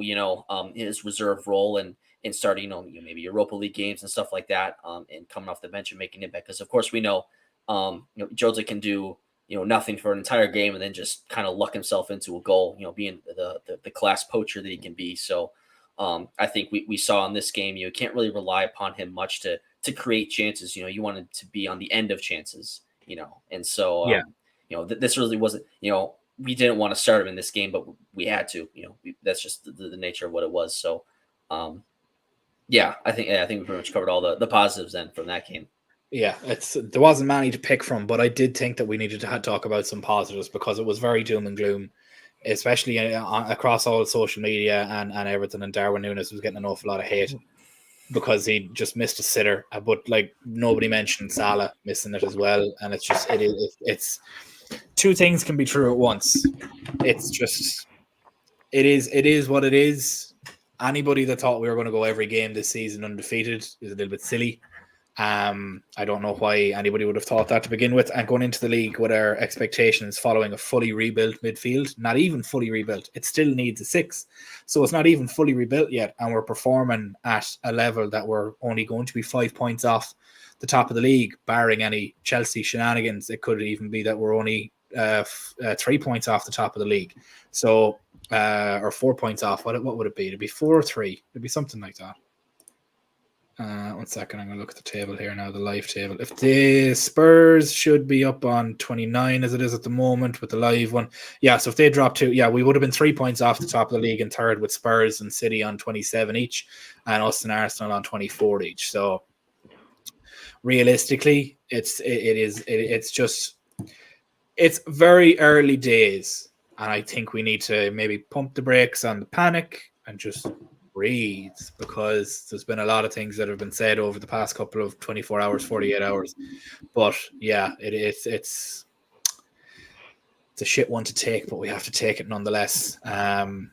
D: his reserve role and starting maybe Europa League games and stuff like that, and coming off the bench and making an impact. Because of course we know Jota can do nothing for an entire game and then just kind of luck himself into a goal, being the class poacher that he can be. So I think we saw in this game, you can't really rely upon him much to create chances. You wanted to be on the end of chances, and so this really wasn't, we didn't want to start him in this game, but we had to. That's just the nature of what it was. So I think we pretty much covered all the positives then from that game.
A: Yeah, there wasn't many to pick from, but I did think that we needed to talk about some positives, because it was very doom and gloom, especially across all social media and everything. And Darwin Núñez was getting an awful lot of hate because he just missed a sitter, but like nobody mentioned Salah missing it as well. And it's just it's two things can be true at once. It's just it is what it is. Anybody that thought we were going to go every game this season undefeated is a little bit silly. I don't know why anybody would have thought that to begin with. And going into the league with our expectations following a fully rebuilt midfield, not even fully rebuilt, it still needs a 6. So it's not even fully rebuilt yet. And we're performing at a level that we're only going to be 5 points off the top of the league, barring any Chelsea shenanigans. It could even be that we're only 3 points off the top of the league. So, or 4 points off. What would it be? It'd be 4 or 3. It'd be something like that. 1 second, I'm going to look at the table here now, the live table. If the Spurs should be up on 29 as it is at the moment with the live one. Yeah, so if they drop to, we would have been 3 points off the top of the league and third, with Spurs and City on 27 each and us and Arsenal on 24 each. So realistically, it's very early days. And I think we need to maybe pump the brakes on the panic and just breathe, because there's been a lot of things that have been said over the past couple of 24 hours, 48 hours. But yeah, it's a shit one to take, but we have to take it nonetheless.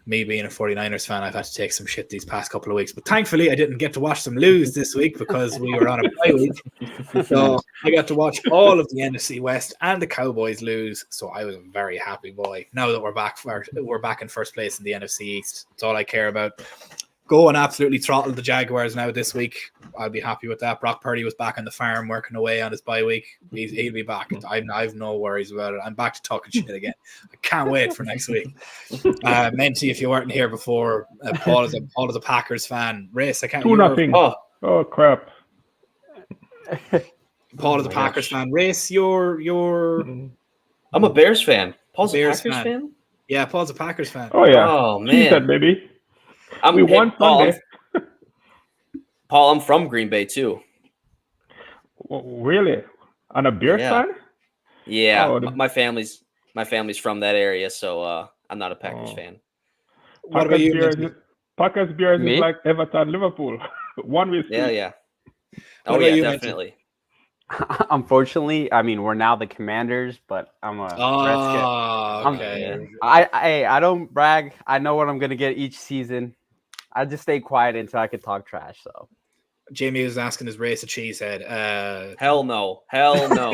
A: Me being a 49ers fan, I've had to take some shit these past couple of weeks, but thankfully I didn't get to watch them lose this week because we were on a bye week. So I got to watch all of the NFC West and the Cowboys lose. So I was a very happy boy. Now that we're back in first place in the NFC East, that's all I care about. Go and absolutely throttle the Jaguars now this week. I'll be happy with that. Brock Purdy was back on the farm working away on his bye week. He'll be back. I've no worries about it. I'm back to talking shit again. I can't wait for next week. Menti, if you weren't here before, Paul is a Packers fan. Race, I can't.
C: 2-0. Oh crap.
A: Paul is a Packers fan. Race, you're.
D: I'm a Bears fan. Paul's a Packers fan?
A: Yeah, Paul's a Packers fan.
C: Oh yeah.
D: Oh man.
C: He said, baby. We won Sunday.
D: Paul, I'm from Green Bay too.
C: Really? And a Bears fan?
D: Yeah, my family's from that area, so I'm not a Packers fan.
A: What about you?
C: Packers Bears is like Everton Liverpool. One way street.
D: Yeah.
A: What
D: Oh
A: about
D: yeah,
A: you, Minty?
D: definitely.
B: Unfortunately, I mean, we're now the Commanders, but I'm a Redskin.
A: Okay.
B: I don't brag. I know what I'm gonna get each season. I just stay quiet until I can talk trash. So
A: Jamie was asking his race of cheesehead.
D: Hell no. Hell no.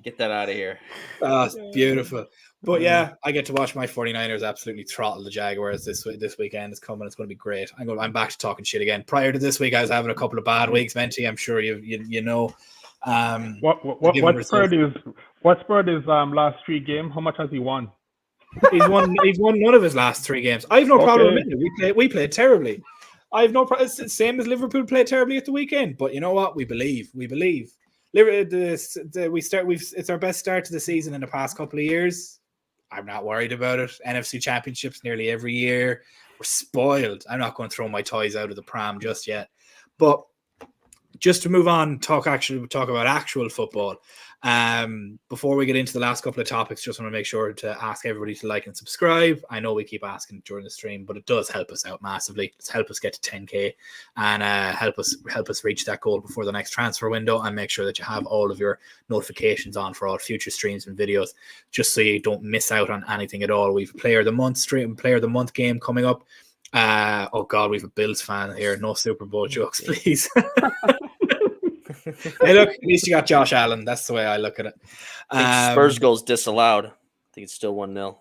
D: Get that out of here.
A: It's beautiful. But yeah, I get to watch my 49ers absolutely throttle the Jaguars this weekend. It's coming. It's going to be great. I'm back to talking shit again. Prior to this week, I was having a couple of bad weeks, Menti. I'm sure you know.
C: What spurred his last 3 games? How much has he won?
A: He's won none of his last 3 games. I have no problem with it. We played terribly. I have no problem. It's the same as Liverpool played terribly at the weekend. But you know what? We believe. It's our best start to the season in the past couple of years. I'm not worried about it. NFC Championships nearly every year. We're spoiled. I'm not going to throw my toys out of the pram just yet. But just to move on, talk about actual football. Before we get into the last couple of topics, just want to make sure to ask everybody to like and subscribe. I know we keep asking during the stream, but it does help us out massively. It's help us get to 10k and help us reach that goal before the next transfer window, and make sure that you have all of your notifications on for all future streams and videos, just so you don't miss out on anything at all. We've Player of the Month game coming up. Oh God, we've a Bills fan here. No Super Bowl jokes, please. Hey, look, at least you got Josh Allen. That's the way I look at it.
D: I think Spurs goal's disallowed. I think it's still 1-0.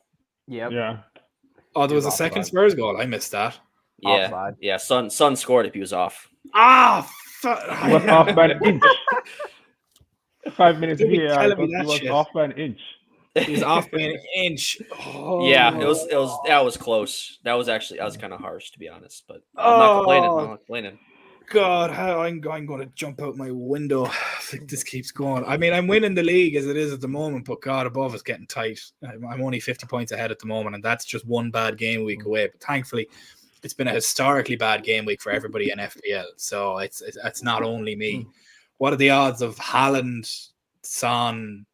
B: Yep.
C: Yeah.
A: Oh, there was a second Spurs goal. I missed that.
D: Yeah.
B: Offside.
D: Yeah. Son scored if he was off.
C: He was off by an inch. 5 minutes here. I thought he was off by an inch.
A: He's off by an inch. Oh.
D: Yeah, that was close. I was kind of harsh, to be honest, but I'm not complaining.
A: God, how I'm going to jump out my window if this keeps going. I mean, I'm winning the league as it is at the moment, but God above is getting tight. I'm only 50 points ahead at the moment, and that's just one bad game week away. But thankfully, it's been a historically bad game week for everybody in FPL. So it's not only me. What are the odds of Haaland, Son,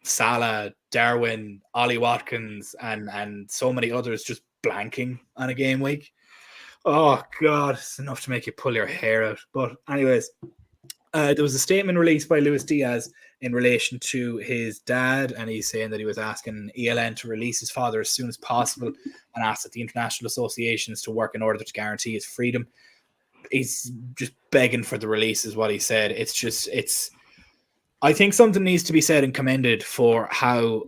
A: Salah, Darwin, Ollie Watkins, and so many others just blanking on a game week? Oh, God, it's enough to make you pull your hair out. But anyways, there was a statement released by Luis Diaz in relation to his dad, and he's saying that he was asking ELN to release his father as soon as possible and asked that the international associations to work in order to guarantee his freedom. He's just begging for the release is what he said. I think something needs to be said and commended for how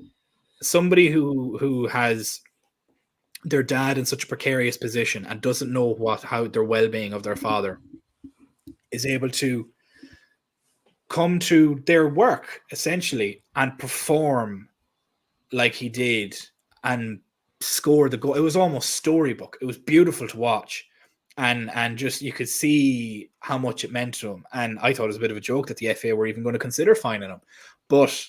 A: somebody who has their dad in such a precarious position and doesn't know how their well-being of their father is able to come to their work essentially and perform like he did and score the goal. It was almost storybook. It was beautiful to watch, and just you could see how much it meant to him. And I thought it was a bit of a joke that the FA were even going to consider fining him, but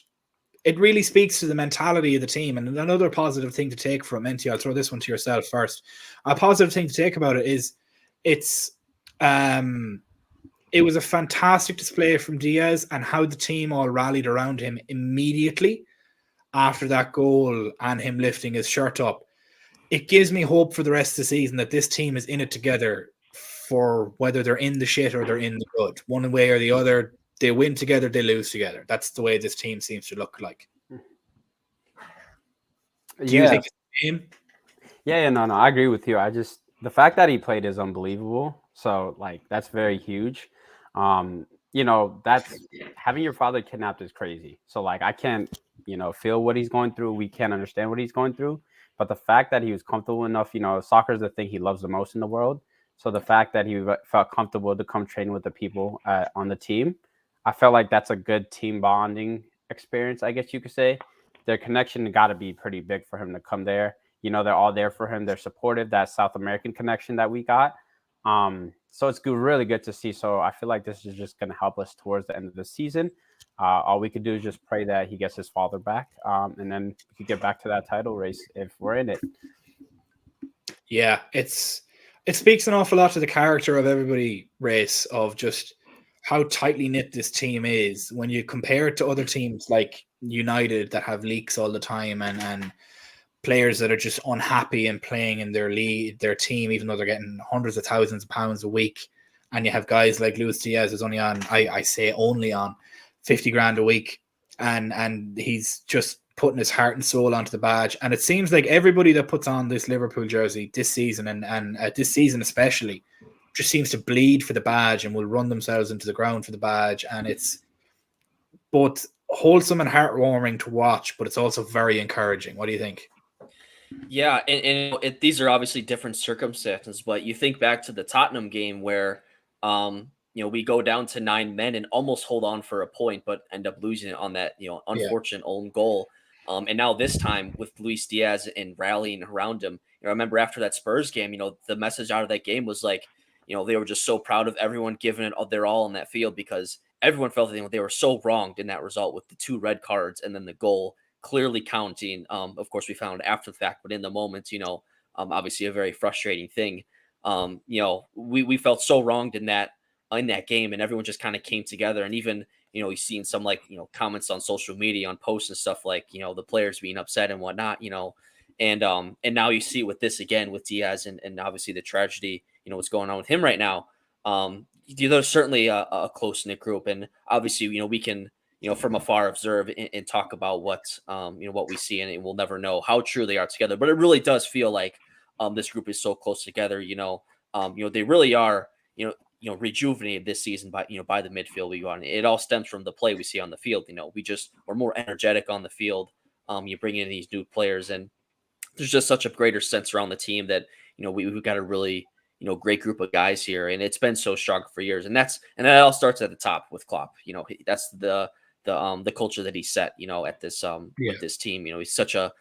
A: it really speaks to the mentality of the team. And another positive thing to take from Menti, I'll throw this one to yourself first. A positive thing to take about it is it was a fantastic display from Diaz and how the team all rallied around him immediately after that goal and him lifting his shirt up. It gives me hope for the rest of the season that this team is in it together, for whether they're in the shit or they're in the good. One way or the other, they win together, they lose together. That's the way this team seems to look like. Do you think it's the same?
B: Yeah, no, I agree with you. The fact that he played is unbelievable. So, that's very huge. That's having your father kidnapped is crazy. So, I can't, feel what he's going through. We can't understand what he's going through. But the fact that he was comfortable enough, soccer is the thing he loves the most in the world. So the fact that he felt comfortable to come train with the people on the team, I felt like that's a good team bonding experience, I guess you could say. Their connection got to be pretty big for him to come there. They're all there for him. They're supportive. That South American connection that we got. So it's really good to see. So I feel like this is just going to help us towards the end of the season. All we could do is just pray that he gets his father back. And then we could get back to that title race if we're in it.
A: Yeah, it speaks an awful lot to the character of everybody, Race, of just how tightly knit this team is when you compare it to other teams like United that have leaks all the time and players that are just unhappy and playing in their team, even though they're getting hundreds of thousands of pounds a week. And you have guys like Luis Diaz who's only on, I say only on 50 grand a week. And he's just putting his heart and soul onto the badge. And it seems like everybody that puts on this Liverpool jersey this season and this season especially just seems to bleed for the badge and will run themselves into the ground for the badge. And it's both wholesome and heartwarming to watch, but it's also very encouraging. What do you think?
D: Yeah, and these are obviously different circumstances, but you think back to the Tottenham game where, we go down to 9 men and almost hold on for a point, but end up losing it on that, unfortunate own goal. And now this time with Luis Diaz and rallying around him, I remember after that Spurs game, the message out of that game was like, they were just so proud of everyone giving it their all on that field because everyone felt that they were so wronged in that result with the 2 red cards and then the goal clearly counting. Of course, we found after the fact, but in the moment, obviously a very frustrating thing. We felt so wronged in that game, and everyone just kind of came together. And even you've seen some comments on social media on posts and stuff like the players being upset and whatnot. And now you see with this again with Diaz and obviously the tragedy. What's going on with him right now. There's certainly a close knit group, and obviously we can. From afar observe and talk about what we see, and we'll never know how true they are together. But it really does feel like this group is so close together. They really are, rejuvenated this season by the midfield we go on. It all stems from the play we see on the field. We're more energetic on the field. You bring in these new players, and there's just such a greater sense around the team that we've got a really great group of guys here, and it's been so strong for years. And that all starts at the top with Klopp. That's the culture that he set, at this with this team. He's such a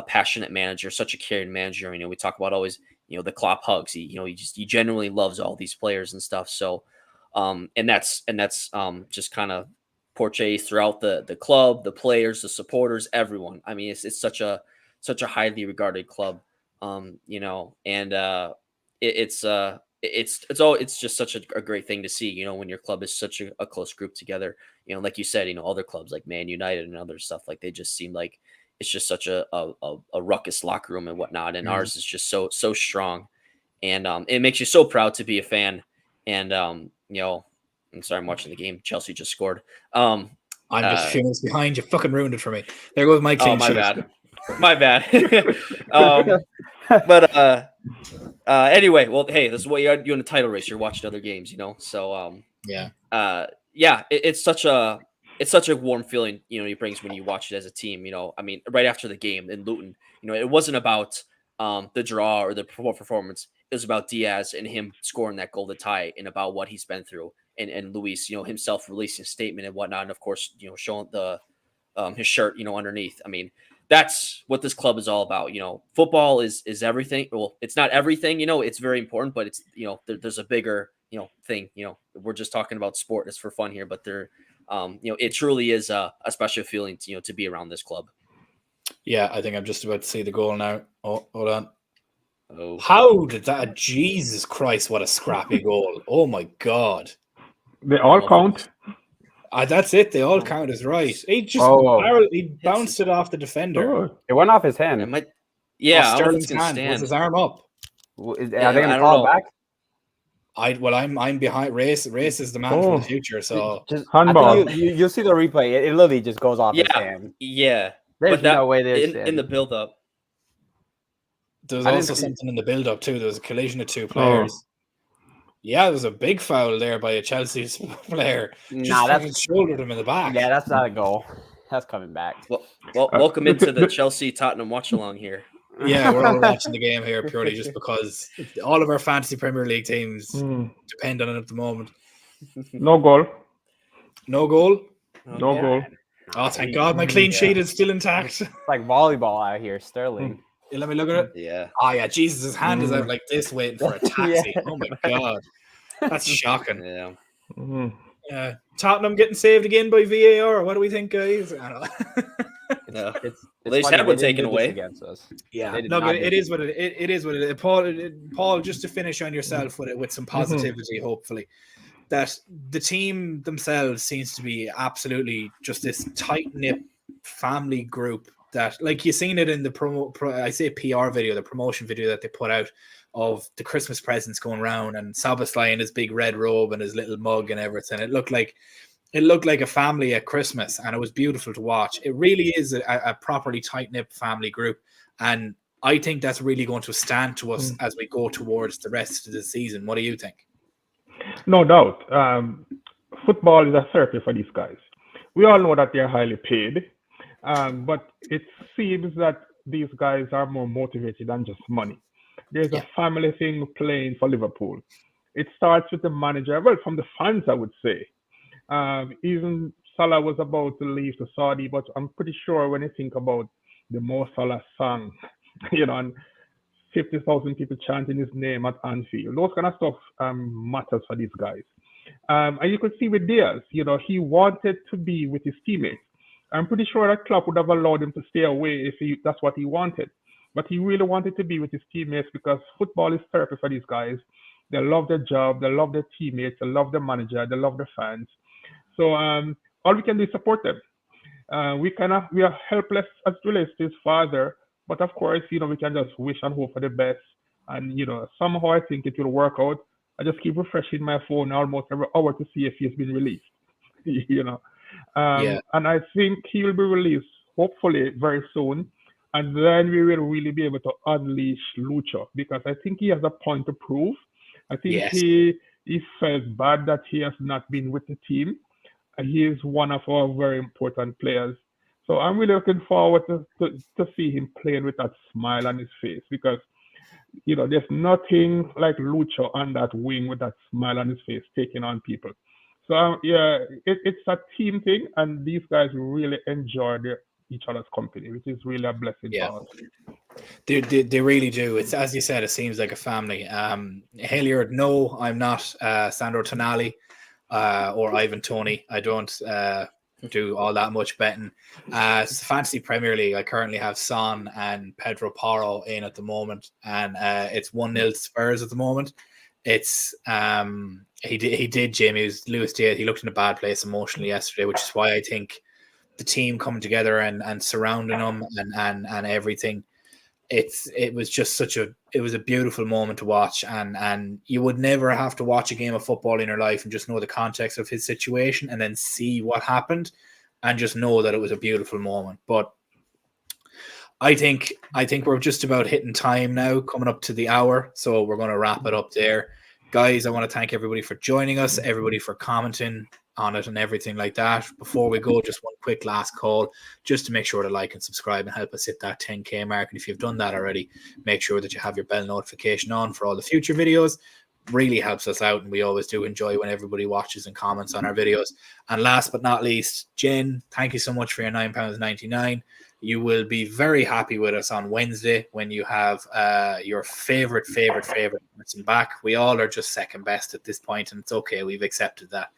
D: passionate manager, such a caring manager. We talk about always, the Klopp hugs. He genuinely loves all these players and stuff. So, and that's just kind of portrays throughout the club, the players, the supporters, everyone. I mean, it's such a highly regarded club. It's just such a great thing to see, when your club is such a close group together, like you said, other clubs like Man United and other stuff, like they just seem like it's just such a ruckus locker room and whatnot. And ours is just so strong. And it makes you so proud to be a fan. And, I'm sorry, I'm watching the game. Chelsea just scored. I'm
A: just a few minutes behind. You fucking ruined it for me. There goes my clean sheet.
D: My bad. But anyway, well, hey, this is what you're doing, a title race. You're watching other games, So it's such a warm feeling, it brings when you watch it as a team. I mean, right after the game in Luton, it wasn't about the draw or the performance. It was about Diaz and him scoring that goal to tie, and about what he's been through, and Luis, himself releasing a statement and whatnot, and of course, showing the his shirt, underneath. I mean, that's what this club is all about. Football is everything. Well, it's not everything, it's very important, but it's, there's a bigger, thing, we're just talking about sport. It's for fun here, but it truly is a special feeling to be around this club.
A: Yeah. I think I'm just about to see the goal now. Oh, hold on.
D: Oh,
A: how did that? Jesus Christ. What a scrappy goal. Oh my God.
C: They all count.
A: That's it. They all count as right. He just he bounced it off the defender.
C: Oh.
B: It went off his hand.
D: I don't know if
A: Sterling's
D: it's gonna
A: hand
D: stand.
A: was his arm up.
B: Are they going to call it back?
A: I'm behind. Race is the man for the future. So
B: Just
C: handball.
B: You'll see the replay. It literally just goes off his hand.
D: Yeah.
B: There's no way there's
D: in the build up.
A: There was also something in the build up too. There was a collision of 2 players. Yeah, there was a big foul there by a Chelsea player. Just shouldered him in the back.
B: Yeah, that's not a goal. That's coming back.
D: Well, welcome into the Chelsea Tottenham watch along here.
A: Yeah, we're all watching the game here purely just because all of our fantasy Premier League teams depend on it at the moment.
C: No goal.
A: No goal?
C: No goal.
A: Oh, thank God. My clean sheet is still intact.
B: It's like volleyball out here, Sterling.
A: Yeah, let me look at it.
D: Yeah.
A: Oh, yeah. Jesus, his hand is out like this waiting for a taxi. Oh, my God. That's shocking.
D: Yeah.
A: Tottenham getting saved again by VAR. What do we think, guys? I don't know.
D: No.
B: It's
D: They just had one taken away
B: against us.
A: Yeah, look, it is what it is. What it is. Paul, just to finish on yourself with some positivity, hopefully, that the team themselves seems to be absolutely just this tight knit family group, that, like, you seen it in the I say PR video, the promotion video that they put out of the Christmas presents going around, and Szoboszlai in his big red robe and his little mug and everything. It looked like a family at Christmas, and it was beautiful to watch. It really is a properly tight-knit family group, and I think that's really going to stand to us as we go towards the rest of the season. What do you think?
C: No doubt. Football is a therapy for these guys. We all know that they're highly paid, but it seems that these guys are more motivated than just money. There's a family thing playing for Liverpool. It starts with the manager, well, from the fans, I would say. Even Salah was about to leave to Saudi, but I'm pretty sure when you think about the Mo Salah song, and 50,000 people chanting his name at Anfield, those kind of stuff matters for these guys. And you could see with Diaz, he wanted to be with his teammates. I'm pretty sure that Klopp would have allowed him to stay away if that's what he wanted. But he really wanted to be with his teammates because football is therapy for these guys. They love their job, they love their teammates, they love the manager, they love their fans. So all we can do is support them. We are helpless as relates to his father, but of course, we can just wish and hope for the best. And somehow I think it will work out. I just keep refreshing my phone almost every hour to see if he's been released. And I think he will be released hopefully very soon, and then we will really be able to unleash Lucho, because I think he has a point to prove. I think he felt bad that he has not been with the team. He is one of our very important players. So I'm really looking forward to see him playing with that smile on his face, because there's nothing like Lucho on that wing with that smile on his face taking on people. So it's a team thing, and these guys really enjoy each other's company, which is really a blessing for us.
A: They really do. It's, as you said, it seems like a family. Hilliard, no, I'm not Sandro Tonali or Ivan Toney. I don't do all that much betting. Fantasy Premier League, I currently have Son and Pedro Porro in at the moment, and it's 1-0 Spurs at the moment. It's he did Jamie. It was Luis Diaz. He looked in a bad place emotionally yesterday, which is why I think the team coming together and surrounding him and everything. It was just it was a beautiful moment to watch, and you would never have to watch a game of football in your life and just know the context of his situation and then see what happened and just know that it was a beautiful moment. But I think we're just about hitting time now, coming up to the hour, so we're going to wrap it up there. Guys, I want to thank everybody for joining us, everybody for commenting on it and everything like that. Before we go, just one quick last call, just to make sure to like and subscribe and help us hit that 10K mark. And if you've done that already, make sure that you have your bell notification on for all the future videos. Really helps us out, and we always do enjoy when everybody watches and comments on our videos. And last but not least, Jen, thank you so much for your £9.99. You will be very happy with us on Wednesday when you have your favorite person back. We all are just second best at this point, and it's okay. We've accepted that.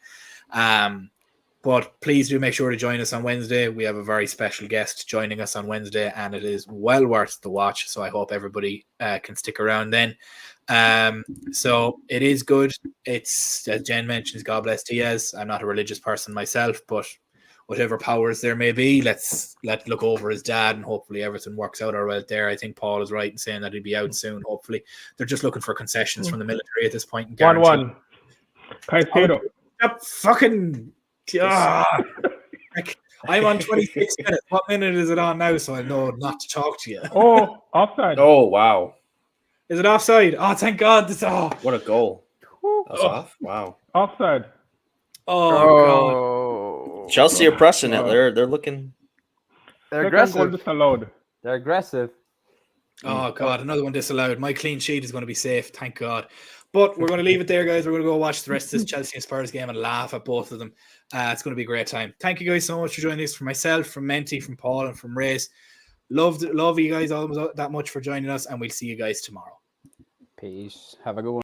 A: But please do make sure to join us on Wednesday. We have a very special guest joining us on Wednesday, and it is well worth the watch. So I hope everybody can stick around then. So it is good. It's, as Jen mentions, God bless Diaz. I'm not a religious person myself, but whatever powers there may be, let's look over his dad, and hopefully everything works out all right there. I think Paul is right in saying that he'll be out soon. Hopefully, they're just looking for concessions from the military at this point.
C: 1-1. Caicedo.
A: Fucking I'm on 26 minutes. What minute is it on now? So I know not to talk to you.
C: Oh, offside.
D: Oh, wow.
A: Is it offside? Oh, thank God.
D: What a goal. That's off. Wow.
C: Offside.
A: Oh, God.
D: Chelsea are pressing it. They're looking.
B: They're aggressive.
C: Disallowed.
B: They're aggressive.
A: Oh, God. Another one disallowed. My clean sheet is going to be safe. Thank God. But we're going to leave it there, guys. We're going to go watch the rest of this Chelsea and Spurs game and laugh at both of them. It's going to be a great time. Thank you guys so much for joining us. From myself, from Menti, from Paul, and from Race. Love you guys all that much for joining us, and we'll see you guys tomorrow.
B: Peace. Have a good one.